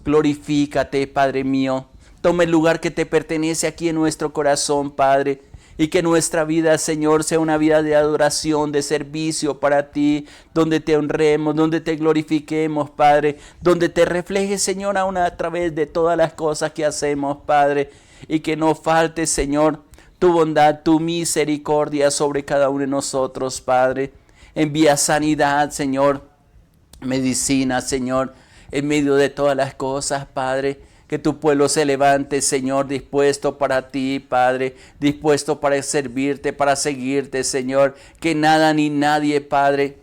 Glorifícate, Padre mío. Toma el lugar que te pertenece aquí en nuestro corazón, Padre. Y que nuestra vida, Señor, sea una vida de adoración, de servicio para ti, donde te honremos, donde te glorifiquemos, Padre, donde te reflejes, Señor, aún a través de todas las cosas que hacemos, Padre, y que no falte, Señor, tu bondad, tu misericordia sobre cada uno de nosotros, Padre. Envía sanidad, Señor, medicina, Señor, en medio de todas las cosas, Padre. Que tu pueblo se levante, Señor, dispuesto para ti, Padre, dispuesto para servirte, para seguirte, Señor. Que nada ni nadie, Padre,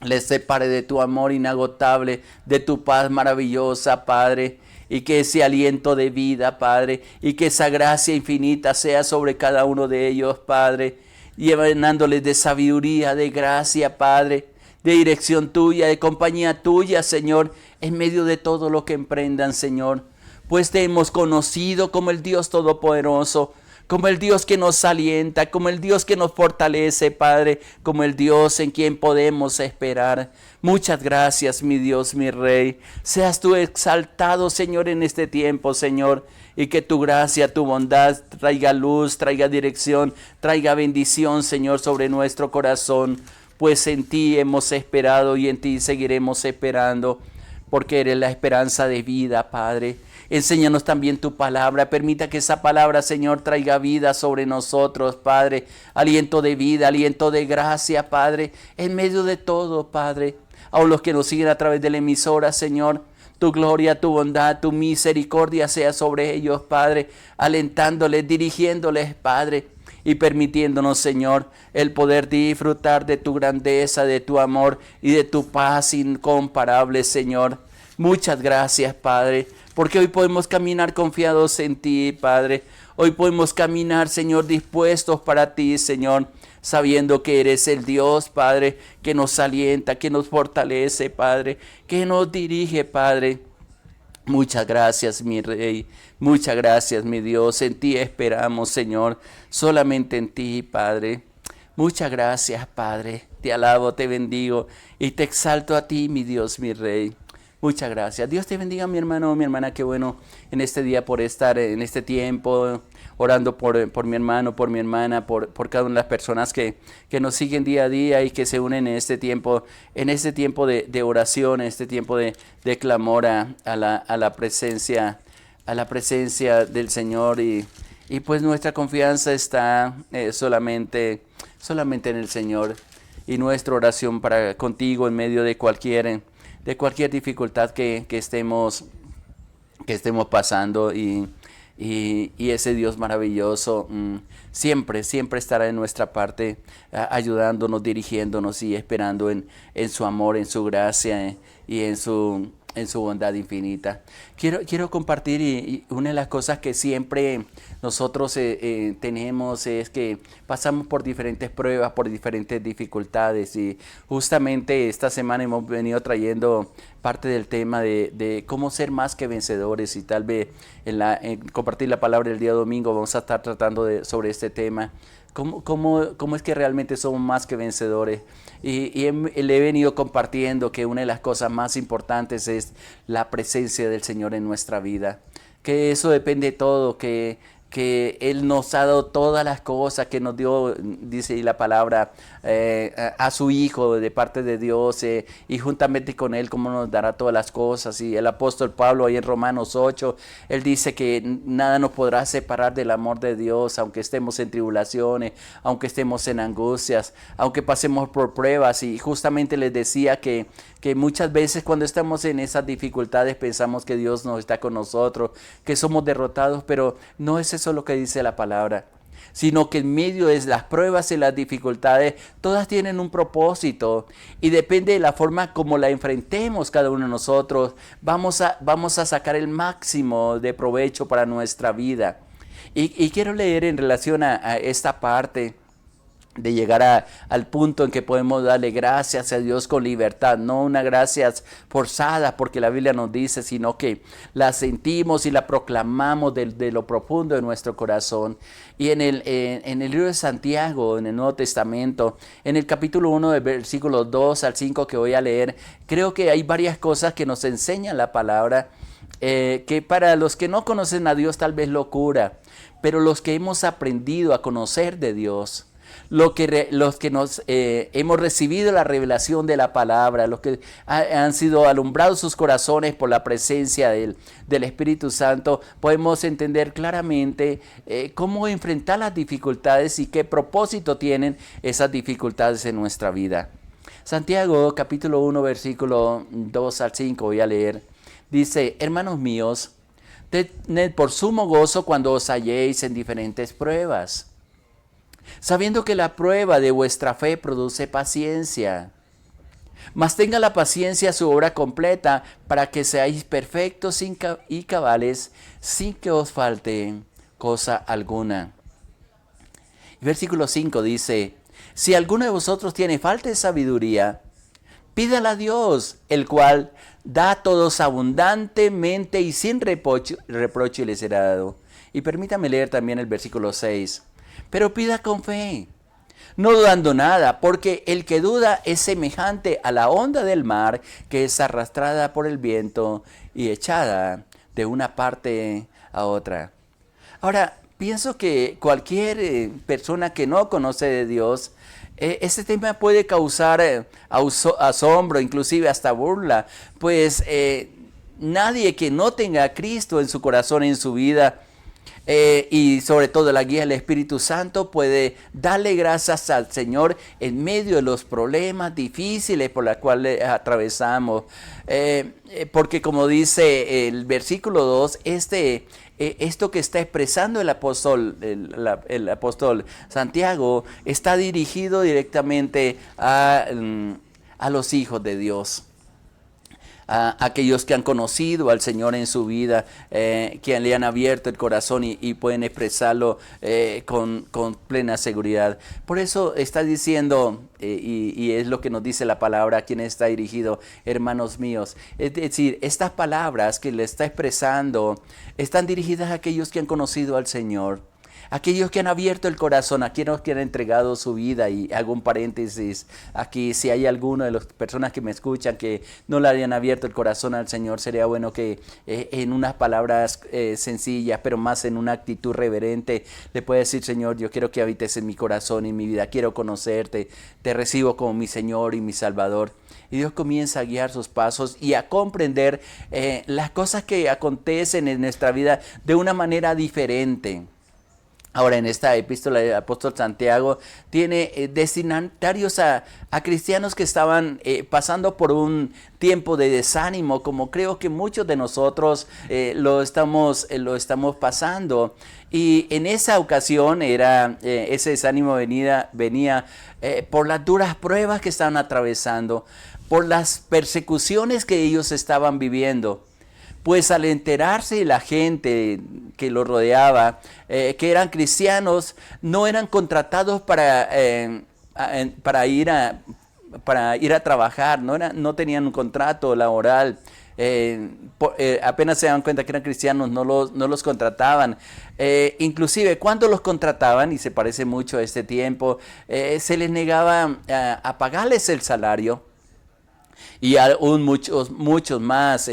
les separe de tu amor inagotable, de tu paz maravillosa, Padre. Y que ese aliento de vida, Padre, y que esa gracia infinita sea sobre cada uno de ellos, Padre, llenándoles de sabiduría, de gracia, Padre, de dirección tuya, de compañía tuya, Señor, en medio de todo lo que emprendan, Señor. Pues te hemos conocido como el Dios Todopoderoso, como el Dios que nos alienta, como el Dios que nos fortalece, Padre, como el Dios en quien podemos esperar. Muchas gracias, mi Dios, mi Rey. Seas tú exaltado, Señor, en este tiempo, Señor, y que tu gracia, tu bondad traiga luz, traiga dirección, traiga bendición, Señor, sobre nuestro corazón. Pues en ti hemos esperado y en ti seguiremos esperando, porque eres la esperanza de vida, Padre. Enséñanos también tu palabra. Permita que esa palabra, Señor, traiga vida sobre nosotros, Padre. Aliento de vida, aliento de gracia, Padre. En medio de todo, Padre. A los que nos siguen a través de la emisora, Señor. Tu gloria, tu bondad, tu misericordia sea sobre ellos, Padre. Alentándoles, dirigiéndoles, Padre. Y permitiéndonos, Señor, el poder disfrutar de tu grandeza, de tu amor y de tu paz incomparable, Señor. Muchas gracias, Padre, porque hoy podemos caminar confiados en ti, Padre. Hoy podemos caminar, Señor, dispuestos para ti, Señor, sabiendo que eres el Dios, Padre, que nos alienta, que nos fortalece, Padre, que nos dirige, Padre. Muchas gracias, mi Rey. Muchas gracias, mi Dios. En ti esperamos, Señor. Solamente en ti, Padre. Muchas gracias, Padre. Te alabo, te bendigo y te exalto a ti, mi Dios, mi Rey. Muchas gracias. Dios te bendiga, mi hermano, mi hermana. Qué bueno en este día por estar en este tiempo orando por mi hermano, por mi hermana, por cada una de las personas que nos siguen día a día y que se unen en este tiempo de oración, en este tiempo de clamor a la presencia del Señor. Y pues nuestra confianza está solamente en el Señor, y nuestra oración para contigo en medio de cualquier dificultad que estemos pasando, y ese Dios maravilloso siempre estará en nuestra parte, ayudándonos, dirigiéndonos y esperando en su amor, en su gracia, y en su bondad infinita. Quiero compartir, y una de las cosas que siempre nosotros tenemos es que pasamos por diferentes pruebas, por diferentes dificultades, y justamente esta semana hemos venido trayendo parte del tema de cómo ser más que vencedores, y tal vez en compartir la palabra del día domingo vamos a estar tratando sobre este tema. ¿Cómo es que realmente somos más que vencedores? Y le he venido compartiendo que una de las cosas más importantes es la presencia del Señor en nuestra vida. Que eso depende de todo, que Él nos ha dado todas las cosas, que nos dio, dice la palabra, a su Hijo de parte de Dios, y juntamente con Él cómo nos dará todas las cosas. Y el apóstol Pablo ahí en Romanos 8, él dice que nada nos podrá separar del amor de Dios, aunque estemos en tribulaciones, aunque estemos en angustias, aunque pasemos por pruebas. Y justamente les decía que muchas veces cuando estamos en esas dificultades pensamos que Dios no está con nosotros, que somos derrotados, pero no es eso lo que dice la palabra, sino que en medio de las pruebas y las dificultades, todas tienen un propósito, y depende de la forma como la enfrentemos cada uno de nosotros, vamos a sacar el máximo de provecho para nuestra vida. Y quiero leer en relación a esta parte de llegar al punto en que podemos darle gracias a Dios con libertad, no una gracias forzada porque la Biblia nos dice, sino que la sentimos y la proclamamos de lo profundo de nuestro corazón. Y en el libro de Santiago, en el Nuevo Testamento, en el capítulo 1, de versículos 2 al 5 que voy a leer, creo que hay varias cosas que nos enseña la palabra, que para los que no conocen a Dios tal vez locura, pero los que hemos aprendido a conocer de Dios, los que nos hemos recibido la revelación de la palabra, los que han sido alumbrados sus corazones por la presencia del Espíritu Santo, podemos entender claramente cómo enfrentar las dificultades y qué propósito tienen esas dificultades en nuestra vida. Santiago capítulo 1 versículo 2 al 5 voy a leer. Dice: hermanos míos, tened por sumo gozo cuando os halléis en diferentes pruebas, sabiendo que la prueba de vuestra fe produce paciencia. Mas tenga la paciencia su obra completa, para que seáis perfectos y cabales, sin que os falte cosa alguna. Versículo 5 dice: si alguno de vosotros tiene falta de sabiduría, pídala a Dios, el cual da a todos abundantemente y sin reproche le será dado. Y permítame leer también el versículo 6. Pero pida con fe, no dudando nada, porque el que duda es semejante a la onda del mar, que es arrastrada por el viento y echada de una parte a otra. Ahora, pienso que cualquier persona que no conoce de Dios, este tema puede causar asombro, inclusive hasta burla, pues nadie que no tenga a Cristo en su corazón, en su vida, y sobre todo la guía del Espíritu Santo, puede darle gracias al Señor en medio de los problemas difíciles por los cuales atravesamos. Porque como dice el versículo 2, esto que está expresando el apóstol Santiago está dirigido directamente a los hijos de Dios. A aquellos que han conocido al Señor en su vida, que le han abierto el corazón y pueden expresarlo con plena seguridad. Por eso está diciendo, y es lo que nos dice la palabra, a quien está dirigido: hermanos míos. Es decir, estas palabras que le está expresando están dirigidas a aquellos que han conocido al Señor, aquellos que han abierto el corazón, aquellos que han entregado su vida. Y hago un paréntesis aquí: si hay alguna de las personas que me escuchan que no le hayan abierto el corazón al Señor, sería bueno que en unas palabras sencillas, pero más en una actitud reverente, le pueda decir: Señor, yo quiero que habites en mi corazón y en mi vida, quiero conocerte, te recibo como mi Señor y mi Salvador. Y Dios comienza a guiar sus pasos y a comprender las cosas que acontecen en nuestra vida de una manera diferente. Ahora, en esta epístola del apóstol Santiago tiene destinatarios a cristianos que estaban pasando por un tiempo de desánimo, como creo que muchos de nosotros lo estamos pasando. Y en esa ocasión ese desánimo venía por las duras pruebas que estaban atravesando, por las persecuciones que ellos estaban viviendo. Pues al enterarse la gente que lo rodeaba, que eran cristianos, no eran contratados para ir a trabajar, no tenían un contrato laboral. Apenas se daban cuenta que eran cristianos, no los contrataban. Inclusive cuando los contrataban, y se parece mucho a este tiempo, se les negaba a pagarles el salario. Y aún muchos más,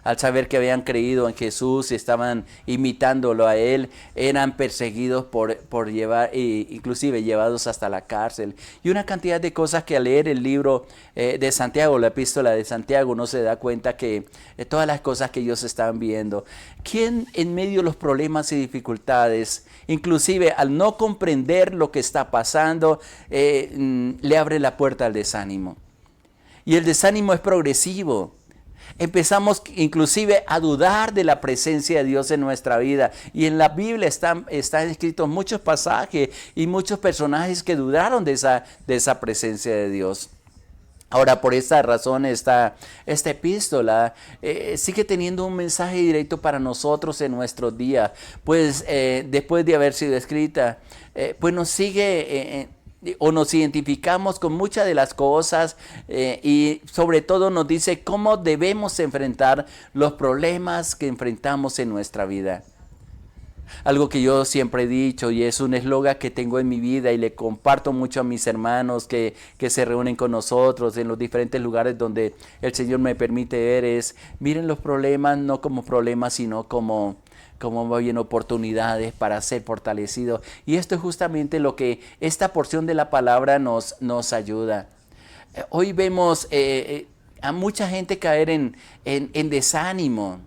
al saber que habían creído en Jesús y estaban imitándolo a Él, eran perseguidos por llevar, inclusive llevados hasta la cárcel. Y una cantidad de cosas que al leer el libro de Santiago, la epístola de Santiago, uno se da cuenta que todas las cosas que ellos estaban viendo. ¿Quién en medio de los problemas y dificultades, inclusive al no comprender lo que está pasando, le abre la puerta al desánimo? Y el desánimo es progresivo. Empezamos inclusive a dudar de la presencia de Dios en nuestra vida. Y en la Biblia están escritos muchos pasajes y muchos personajes que dudaron de esa presencia de Dios. Ahora, por esta razón, esta epístola sigue teniendo un mensaje directo para nosotros en nuestros días. Pues después de haber sido escrita, pues nos sigue o nos identificamos con muchas de las cosas y sobre todo nos dice cómo debemos enfrentar los problemas que enfrentamos en nuestra vida. Algo que yo siempre he dicho y es un eslogan que tengo en mi vida y le comparto mucho a mis hermanos que se reúnen con nosotros en los diferentes lugares donde el Señor me permite ver es, miren los problemas no como problemas sino como bien oportunidades para ser fortalecidos. Y esto es justamente lo que esta porción de la palabra nos ayuda. Hoy vemos a mucha gente caer en desánimo.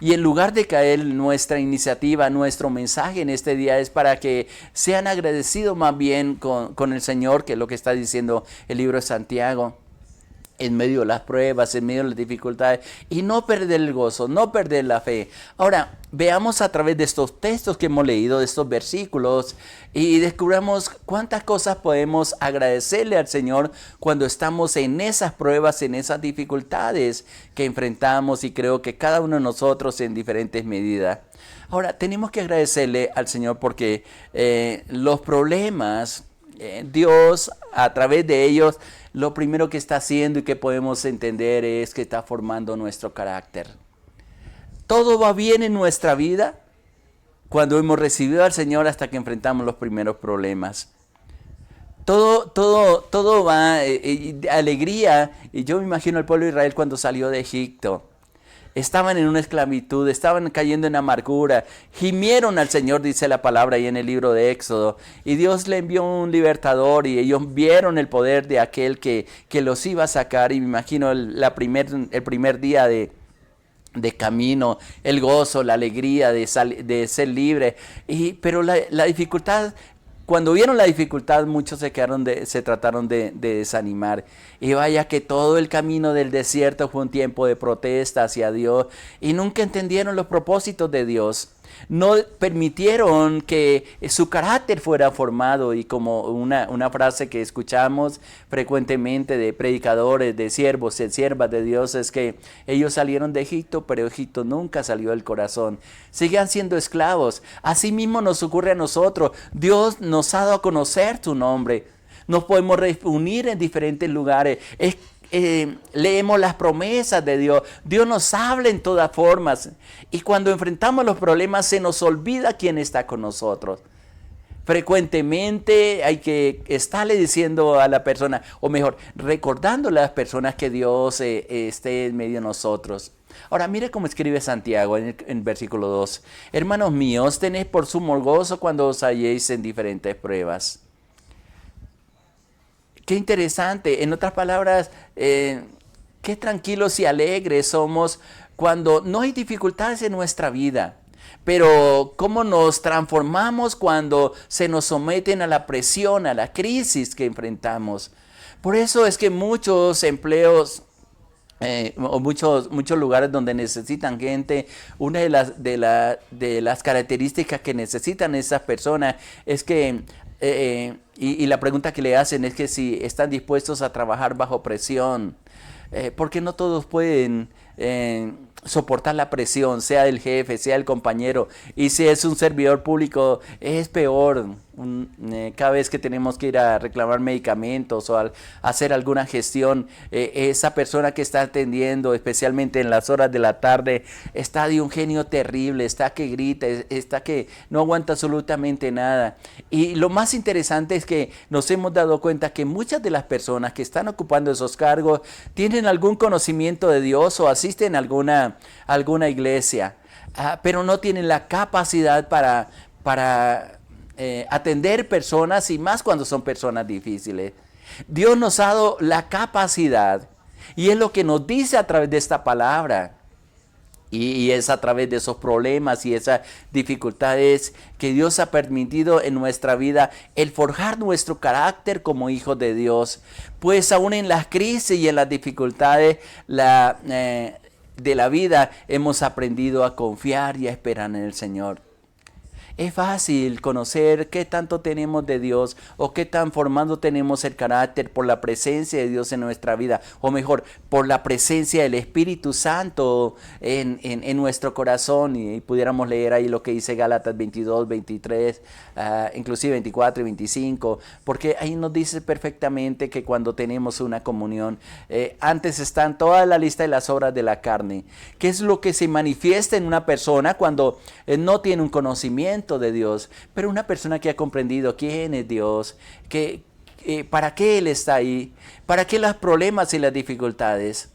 Y en lugar de caer nuestra iniciativa, nuestro mensaje en este día es para que sean agradecidos más bien con el Señor, que es lo que está diciendo el libro de Santiago, en medio de las pruebas, en medio de las dificultades, y no perder el gozo, no perder la fe. Ahora, veamos a través de estos textos que hemos leído, de estos versículos, y descubramos cuántas cosas podemos agradecerle al Señor cuando estamos en esas pruebas, en esas dificultades que enfrentamos, y creo que cada uno de nosotros en diferentes medidas. Ahora, tenemos que agradecerle al Señor porque los problemas, Dios a través de ellos, lo primero que está haciendo y que podemos entender es que está formando nuestro carácter. Todo va bien en nuestra vida cuando hemos recibido al Señor hasta que enfrentamos los primeros problemas. Todo va, alegría. Y yo me imagino al pueblo de Israel cuando salió de Egipto. Estaban en una esclavitud, estaban cayendo en amargura, gimieron al Señor, dice la palabra ahí en el libro de Éxodo, y Dios le envió un libertador y ellos vieron el poder de aquel que los iba a sacar, y me imagino el primer día de camino, el gozo, la alegría de ser libre, pero la dificultad. Cuando vieron la dificultad, muchos se trataron de desanimar. Y vaya que todo el camino del desierto fue un tiempo de protesta hacia Dios. Y nunca entendieron los propósitos de Dios. No permitieron que su carácter fuera formado. Y como una frase que escuchamos frecuentemente de predicadores, de siervos y siervas de Dios, es que ellos salieron de Egipto, pero Egipto nunca salió del corazón. Seguían siendo esclavos. Así mismo nos ocurre a nosotros. Dios nos ha dado a conocer su nombre. Nos podemos reunir en diferentes lugares. Leemos las promesas de Dios. Dios nos habla en todas formas. Y cuando enfrentamos los problemas se nos olvida quién está con nosotros. Frecuentemente hay que estarle diciendo a la persona, o mejor, recordándole a las personas que Dios esté en medio de nosotros. Ahora mire cómo escribe Santiago en versículo 2. Hermanos míos, tened por sumo gozo cuando os halléis en diferentes pruebas. Qué interesante. En otras palabras, qué tranquilos y alegres somos cuando no hay dificultades en nuestra vida. Pero cómo nos transformamos cuando se nos someten a la presión, a la crisis que enfrentamos. Por eso es que muchos empleos o muchos lugares donde necesitan gente, una de las características que necesitan esas personas es que y la pregunta que le hacen es que si están dispuestos a trabajar bajo presión, porque no todos pueden soportar la presión, sea el jefe, sea el compañero, y si es un servidor público es peor. Cada vez que tenemos que ir a reclamar medicamentos o a hacer alguna gestión, esa persona que está atendiendo, especialmente en las horas de la tarde, está de un genio terrible, está que grita, está que no aguanta absolutamente nada. Y lo más interesante es que nos hemos dado cuenta que muchas de las personas que están ocupando esos cargos tienen algún conocimiento de Dios o asisten a alguna iglesia, pero no tienen la capacidad para atender personas, y más cuando son personas difíciles. Dios nos ha dado la capacidad, y es lo que nos dice a través de esta palabra, y es a través de esos problemas y esas dificultades que Dios ha permitido en nuestra vida el forjar nuestro carácter como hijos de Dios. Pues aún en las crisis y en las dificultades de la vida hemos aprendido a confiar y a esperar en el Señor. Es fácil conocer qué tanto tenemos de Dios o qué tan formado tenemos el carácter por la presencia de Dios en nuestra vida, o mejor, por la presencia del Espíritu Santo en nuestro corazón. Y pudiéramos leer ahí lo que dice Gálatas 22, 23, inclusive 24 y 25, porque ahí nos dice perfectamente que cuando tenemos una comunión, antes están toda la lista de las obras de la carne. ¿Qué es lo que se manifiesta en una persona cuando no tiene un conocimiento de Dios? Pero una persona que ha comprendido quién es Dios, para qué Él está ahí, para qué los problemas y las dificultades.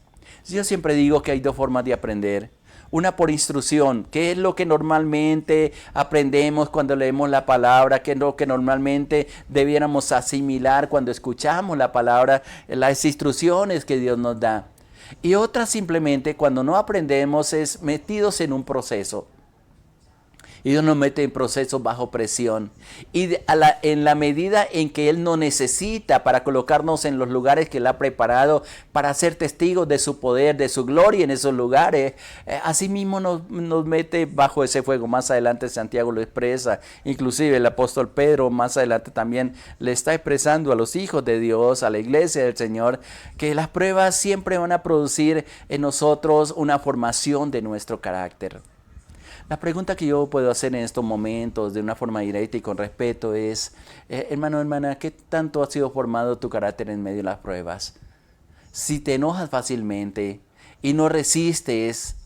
Yo siempre digo que hay dos formas de aprender. Una por instrucción, que es lo que normalmente aprendemos cuando leemos la palabra, que es lo que normalmente debiéramos asimilar cuando escuchamos la palabra, las instrucciones que Dios nos da. Y otra simplemente cuando no aprendemos es metidos en un proceso. Y Dios nos mete en procesos bajo presión. Y en la medida en que Él nos necesita para colocarnos en los lugares que Él ha preparado, para ser testigos de su poder, de su gloria en esos lugares, así mismo nos mete bajo ese fuego. Más adelante Santiago lo expresa. Inclusive el apóstol Pedro más adelante también le está expresando a los hijos de Dios, a la iglesia del Señor, que las pruebas siempre van a producir en nosotros una formación de nuestro carácter. La pregunta que yo puedo hacer en estos momentos de una forma directa y con respeto es, hermano, hermana, ¿qué tanto ha sido formado tu carácter en medio de las pruebas? Si te enojas fácilmente y no resistes,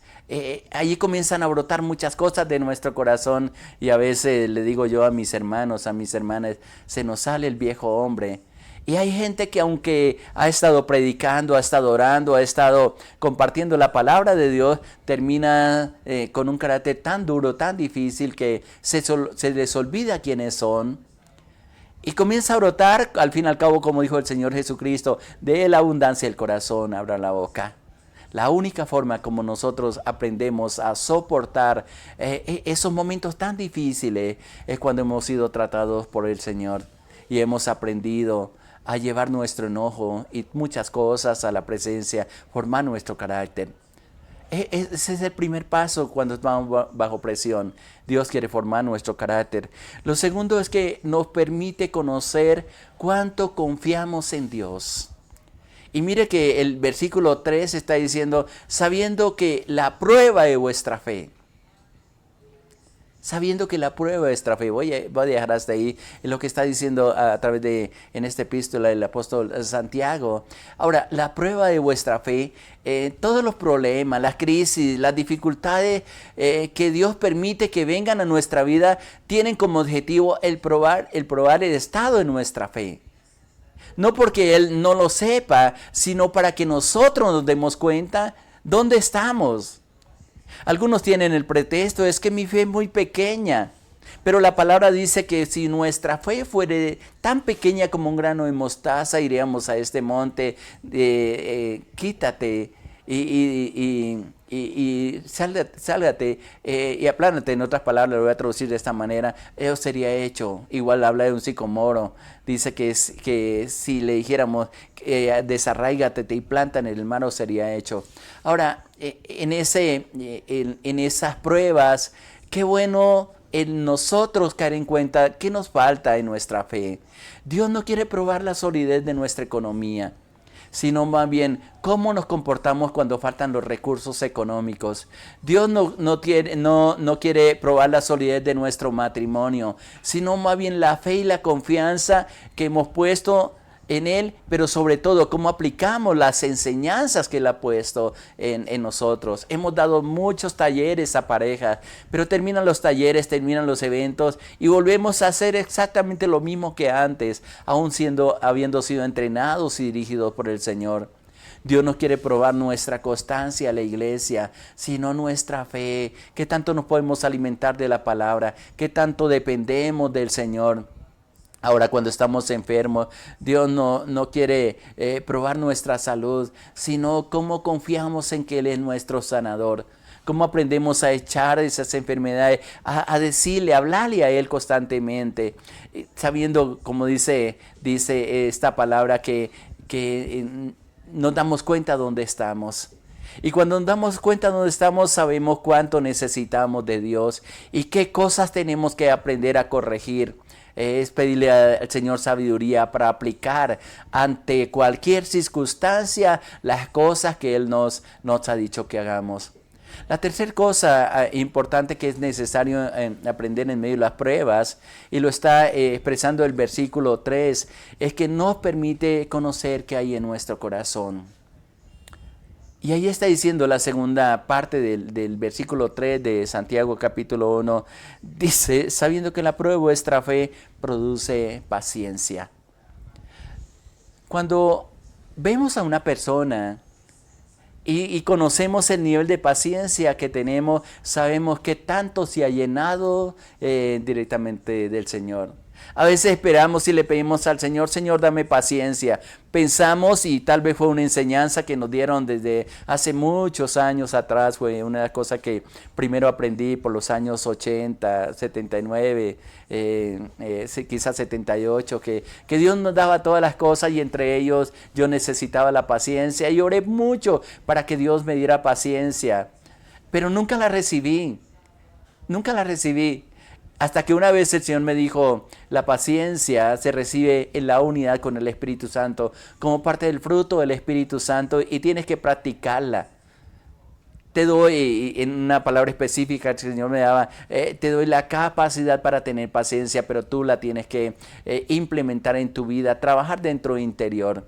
allí comienzan a brotar muchas cosas de nuestro corazón y a veces le digo yo a mis hermanos, a mis hermanas, se nos sale el viejo hombre. Y hay gente que aunque ha estado predicando, ha estado orando, ha estado compartiendo la palabra de Dios, termina con un carácter tan duro, tan difícil que se les olvida quiénes son. Y comienza a brotar, al fin y al cabo, como dijo el Señor Jesucristo, de la abundancia del corazón abra la boca. La única forma como nosotros aprendemos a soportar esos momentos tan difíciles es cuando hemos sido tratados por el Señor y hemos aprendido a llevar nuestro enojo y muchas cosas a la presencia, formar nuestro carácter. Ese es el primer paso cuando estamos bajo presión. Dios quiere formar nuestro carácter. Lo segundo es que nos permite conocer cuánto confiamos en Dios. Y mire que el versículo 3 está diciendo, sabiendo que la prueba de vuestra fe. Sabiendo que la prueba de vuestra fe, voy a dejar hasta ahí lo que está diciendo a través de, en esta epístola, el apóstol Santiago. Ahora, la prueba de vuestra fe, todos los problemas, las crisis, las dificultades que Dios permite que vengan a nuestra vida, tienen como objetivo el probar el estado de nuestra fe. No porque Él no lo sepa, sino para que nosotros nos demos cuenta dónde estamos. Algunos tienen el pretexto, es que mi fe es muy pequeña. Pero la palabra dice que si nuestra fe fuere tan pequeña como un grano de mostaza, iríamos a este monte, quítate y sálgate y aplánate. En otras palabras, lo voy a traducir de esta manera, eso sería hecho. Igual habla de un sicomoro, dice que si le dijéramos, desarráigate y planta en el mar, sería hecho. Ahora, en esas pruebas, qué bueno en nosotros caer en cuenta qué nos falta en nuestra fe. Dios no quiere probar la solidez de nuestra economía, sino más bien cómo nos comportamos cuando faltan los recursos económicos. Dios no quiere probar la solidez de nuestro matrimonio, sino más bien la fe y la confianza que hemos puesto en Él, pero sobre todo cómo aplicamos las enseñanzas que Él ha puesto en nosotros. Hemos dado muchos talleres a parejas, pero terminan los talleres, terminan los eventos y volvemos a hacer exactamente lo mismo que antes, aún habiendo sido entrenados y dirigidos por el Señor. Dios no quiere probar nuestra constancia a la iglesia, sino nuestra fe. ¿Qué tanto nos podemos alimentar de la palabra? ¿Qué tanto dependemos del Señor? Ahora cuando estamos enfermos, Dios no quiere probar nuestra salud, sino cómo confiamos en que Él es nuestro sanador. Cómo aprendemos a echar esas enfermedades, a decirle, a hablarle a Él constantemente, sabiendo, como dice esta palabra, que nos damos cuenta dónde estamos. Y cuando nos damos cuenta de dónde estamos, sabemos cuánto necesitamos de Dios y qué cosas tenemos que aprender a corregir. Es pedirle al Señor sabiduría para aplicar ante cualquier circunstancia las cosas que Él nos ha dicho que hagamos. La tercera cosa importante que es necesario aprender en medio de las pruebas, y lo está expresando el versículo 3, es que nos permite conocer qué hay en nuestro corazón. Y ahí está diciendo la segunda parte del versículo 3 de Santiago capítulo 1. Dice, sabiendo que la prueba de vuestra fe produce paciencia. Cuando vemos a una persona y conocemos el nivel de paciencia que tenemos, sabemos que tanto se ha llenado directamente del Señor. A veces esperamos y le pedimos al Señor, Señor, dame paciencia. Pensamos, y tal vez fue una enseñanza que nos dieron desde hace muchos años atrás, fue una cosa que primero aprendí por los años 80, 79, quizás 78, que Dios nos daba todas las cosas y entre ellos yo necesitaba la paciencia y oré mucho para que Dios me diera paciencia, pero nunca la recibí, nunca la recibí. Hasta que una vez el Señor me dijo, la paciencia se recibe en la unidad con el Espíritu Santo, como parte del fruto del Espíritu Santo, y tienes que practicarla. Te doy, en una palabra específica que el Señor me daba, te doy la capacidad para tener paciencia, pero tú la tienes que implementar en tu vida, trabajar dentro interior.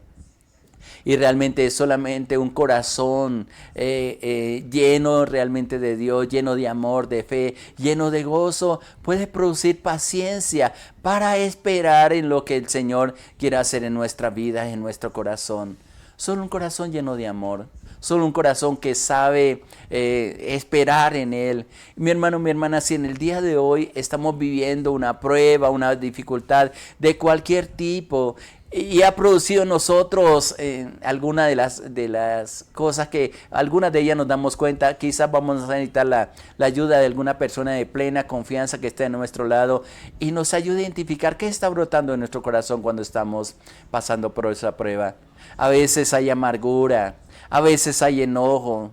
Y realmente es solamente un corazón lleno realmente de Dios, lleno de amor, de fe, lleno de gozo, puede producir paciencia para esperar en lo que el Señor quiere hacer en nuestra vida, en nuestro corazón. Solo un corazón lleno de amor, solo un corazón que sabe esperar en Él. Mi hermano, mi hermana, si en el día de hoy estamos viviendo una prueba, una dificultad de cualquier tipo, y ha producido en nosotros alguna de las cosas que algunas de ellas nos damos cuenta, quizás vamos a necesitar la ayuda de alguna persona de plena confianza que esté a nuestro lado y nos ayude a identificar qué está brotando en nuestro corazón cuando estamos pasando por esa prueba. A veces hay amargura, a veces hay enojo,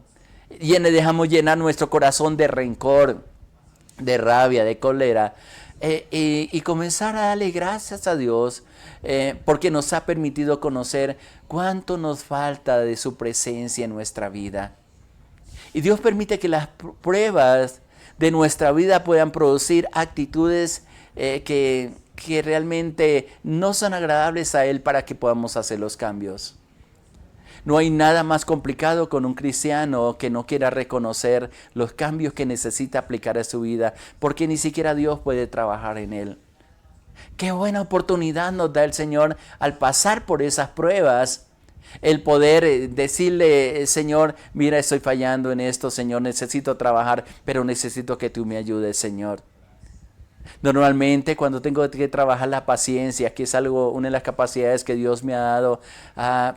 y dejamos llenar nuestro corazón de rencor, de rabia, de cólera, y comenzar a darle gracias a Dios porque nos ha permitido conocer cuánto nos falta de su presencia en nuestra vida. Y Dios permite que las pruebas de nuestra vida puedan producir actitudes que realmente no son agradables a Él para que podamos hacer los cambios. No hay nada más complicado con un cristiano que no quiera reconocer los cambios que necesita aplicar a su vida, porque ni siquiera Dios puede trabajar en él. Qué buena oportunidad nos da el Señor al pasar por esas pruebas, el poder decirle, Señor, mira, estoy fallando en esto, Señor, necesito trabajar, pero necesito que tú me ayudes, Señor. Normalmente cuando tengo que trabajar la paciencia, que es una de las capacidades que Dios me ha dado,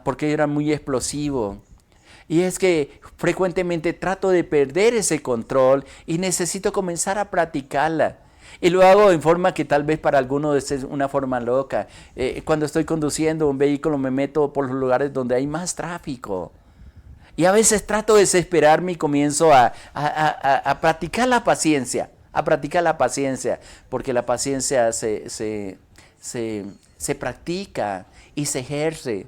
porque yo era muy explosivo. Y es que frecuentemente trato de perder ese control y necesito comenzar a practicarla. Y lo hago en forma que tal vez para algunos es una forma loca. Cuando estoy conduciendo un vehículo me meto por los lugares donde hay más tráfico. Y a veces trato de desesperarme y comienzo a practicar la paciencia. A practicar la paciencia, porque la paciencia se practica y se ejerce.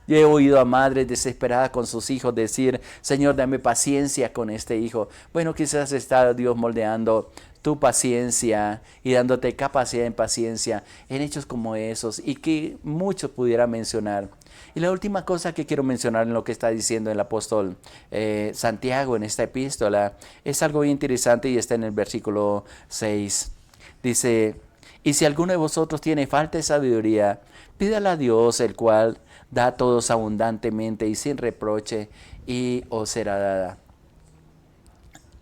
Yo he oído a madres desesperadas con sus hijos decir, Señor, dame paciencia con este hijo. Bueno, quizás está Dios moldeando tu paciencia y dándote capacidad en paciencia en hechos como esos y que muchos pudieran mencionar. Y la última cosa que quiero mencionar en lo que está diciendo el apóstol Santiago en esta epístola es algo bien interesante y está en el versículo 6. Dice, y si alguno de vosotros tiene falta de sabiduría, pídala a Dios, el cual da a todos abundantemente y sin reproche, y os será dada.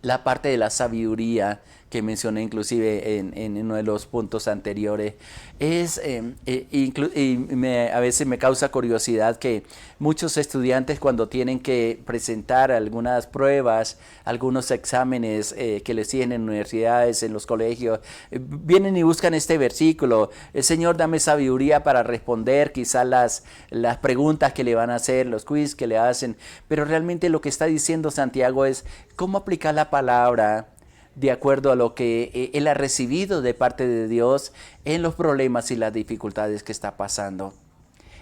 La parte de la sabiduría que mencioné inclusive en uno de los puntos anteriores. A veces me causa curiosidad que muchos estudiantes cuando tienen que presentar algunas pruebas, algunos exámenes que les siguen en universidades, en los colegios, vienen y buscan este versículo: el Señor, dame sabiduría para responder quizás las preguntas que le van a hacer, los quiz que le hacen. Pero realmente lo que está diciendo Santiago es cómo aplicar la palabra de acuerdo a lo que él ha recibido de parte de Dios en los problemas y las dificultades que está pasando.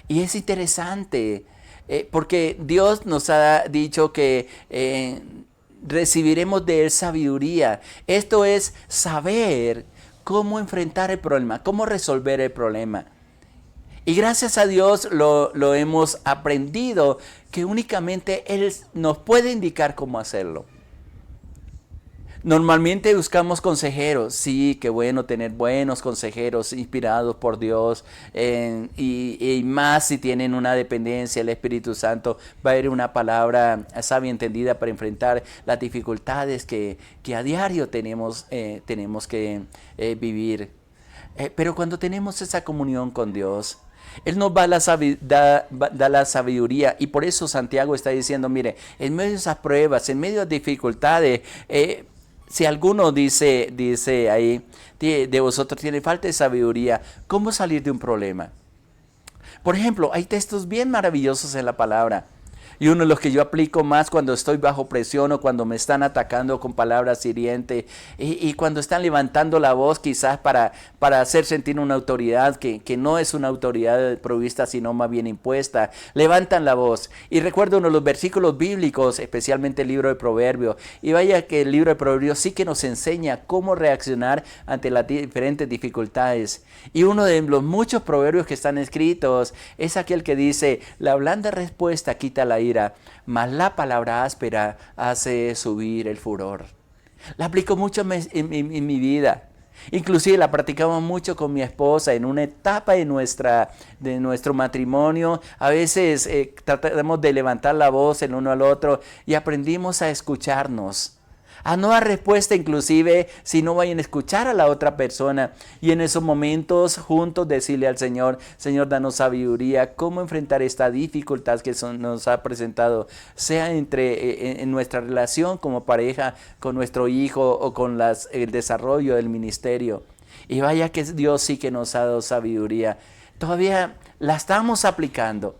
Y es interesante porque Dios nos ha dicho que recibiremos de él sabiduría. Esto es saber cómo enfrentar el problema, cómo resolver el problema. Y gracias a Dios lo hemos aprendido, que únicamente Él nos puede indicar cómo hacerlo. Normalmente buscamos consejeros. Sí, qué bueno tener buenos consejeros inspirados por Dios, y más si tienen una dependencia del Espíritu Santo. Va a haber una palabra sabia entendida para enfrentar las dificultades que a diario tenemos que vivir. Pero cuando tenemos esa comunión con Dios, Él nos va da la sabiduría, y por eso Santiago está diciendo, mire, en medio de esas pruebas, en medio de dificultades, si alguno dice ahí, de vosotros tiene falta de sabiduría, ¿cómo salir de un problema? Por ejemplo, hay textos bien maravillosos en la palabra. Y uno de los que yo aplico más cuando estoy bajo presión o cuando me están atacando con palabras hirientes y cuando están levantando la voz quizás para hacer sentir una autoridad que no es una autoridad provista sino más bien impuesta. Levantan la voz. Y recuerdo uno de los versículos bíblicos, especialmente el libro de Proverbios. Y vaya que el libro de Proverbios sí que nos enseña cómo reaccionar ante las diferentes dificultades. Y uno de los muchos proverbios que están escritos es aquel que dice: la blanda respuesta quita la ira, mas la palabra áspera hace subir el furor. La aplico mucho en mi vida. Inclusive la practicamos mucho con mi esposa en una etapa de nuestro matrimonio. A veces tratamos de levantar la voz el uno al otro y aprendimos a escucharnos. A no dar respuesta inclusive si no vayan a escuchar a la otra persona. Y en esos momentos juntos decirle al Señor: Señor, danos sabiduría, cómo enfrentar esta dificultad que nos ha presentado, sea en nuestra relación como pareja, con nuestro hijo o con el desarrollo del ministerio. Y vaya que Dios sí que nos ha dado sabiduría. Todavía la estamos aplicando.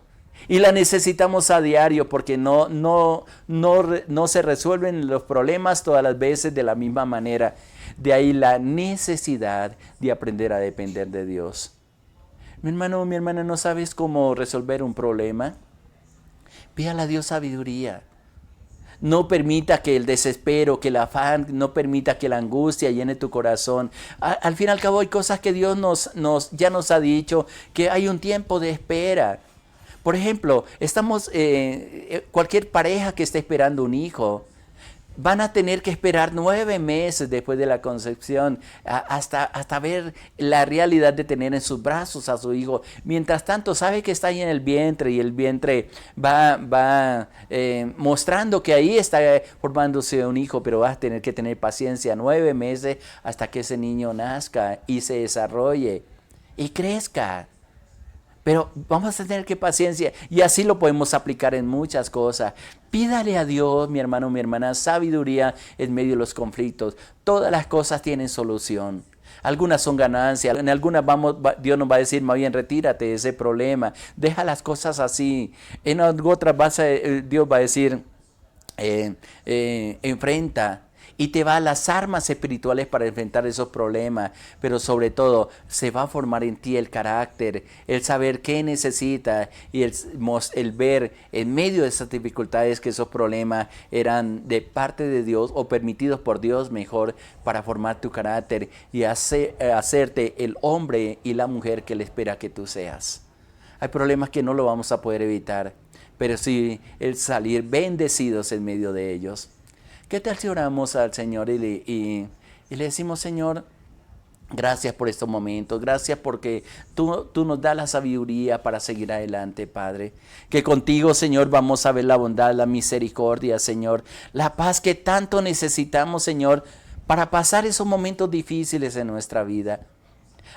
Y la necesitamos a diario porque no se resuelven los problemas todas las veces de la misma manera. De ahí la necesidad de aprender a depender de Dios. Mi hermano, mi hermana, ¿no sabes cómo resolver un problema? Pídale a Dios sabiduría. No permita que el desespero, que el afán, no permita que la angustia llene tu corazón. Al fin y al cabo hay cosas que Dios ya nos ha dicho, que hay un tiempo de espera. Por ejemplo, cualquier pareja que esté esperando un hijo, van a tener que esperar 9 meses después de la concepción hasta ver la realidad de tener en sus brazos a su hijo. Mientras tanto, sabe que está ahí en el vientre y el vientre va mostrando que ahí está formándose un hijo, pero vas a tener que tener paciencia 9 meses hasta que ese niño nazca y se desarrolle y crezca. Pero vamos a tener que paciencia, y así lo podemos aplicar en muchas cosas. Pídale a Dios, mi hermano, mi hermana, sabiduría en medio de los conflictos. Todas las cosas tienen solución. Algunas son ganancias, en algunas Dios nos va a decir: más bien retírate de ese problema, deja las cosas así. En otras Dios va a decir: enfrenta. Y te va a las armas espirituales para enfrentar esos problemas. Pero sobre todo se va a formar en ti el carácter, el saber qué necesitas y el ver en medio de esas dificultades que esos problemas eran de parte de Dios o permitidos por Dios mejor para formar tu carácter y hacerte el hombre y la mujer que Él espera que tú seas. Hay problemas que no lo vamos a poder evitar, pero sí el salir bendecidos en medio de ellos. ¿Qué tal si oramos al Señor y le decimos: Señor, gracias por estos momentos, gracias porque tú nos das la sabiduría para seguir adelante, Padre? Que contigo, Señor, vamos a ver la bondad, la misericordia, Señor, la paz que tanto necesitamos, Señor, para pasar esos momentos difíciles en nuestra vida.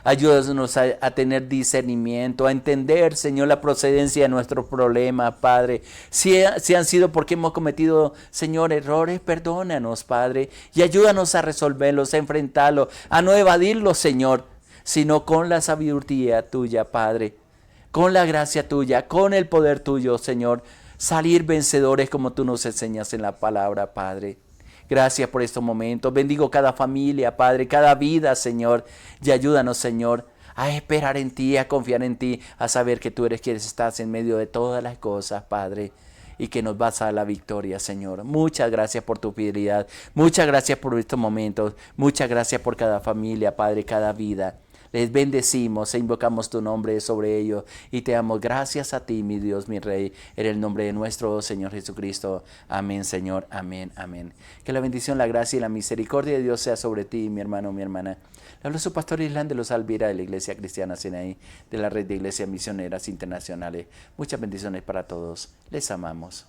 Ayúdanos a tener discernimiento, a entender, Señor, la procedencia de nuestros problemas, Padre. Si han sido porque hemos cometido, Señor, errores, perdónanos, Padre. Y ayúdanos a resolverlos, a enfrentarlos, a no evadirlos, Señor, sino con la sabiduría tuya, Padre. Con la gracia tuya, con el poder tuyo, Señor. Salir vencedores como tú nos enseñas en la palabra, Padre. Gracias por estos momentos. Bendigo cada familia, Padre, cada vida, Señor. Y ayúdanos, Señor, a esperar en ti, a confiar en ti, a saber que tú eres quien estás en medio de todas las cosas, Padre, y que nos vas a dar la victoria, Señor. Muchas gracias por tu fidelidad. Muchas gracias por estos momentos. Muchas gracias por cada familia, Padre, cada vida. Les bendecimos e invocamos tu nombre sobre ellos y te damos gracias a ti, mi Dios, mi Rey, en el nombre de nuestro Señor Jesucristo. Amén, Señor. Amén, amén. Que la bendición, la gracia y la misericordia de Dios sea sobre ti, mi hermano, mi hermana. Le habla su pastor Island de los Alvira de la Iglesia Cristiana Sinaí, de la Red de Iglesias Misioneras Internacionales. Muchas bendiciones para todos. Les amamos.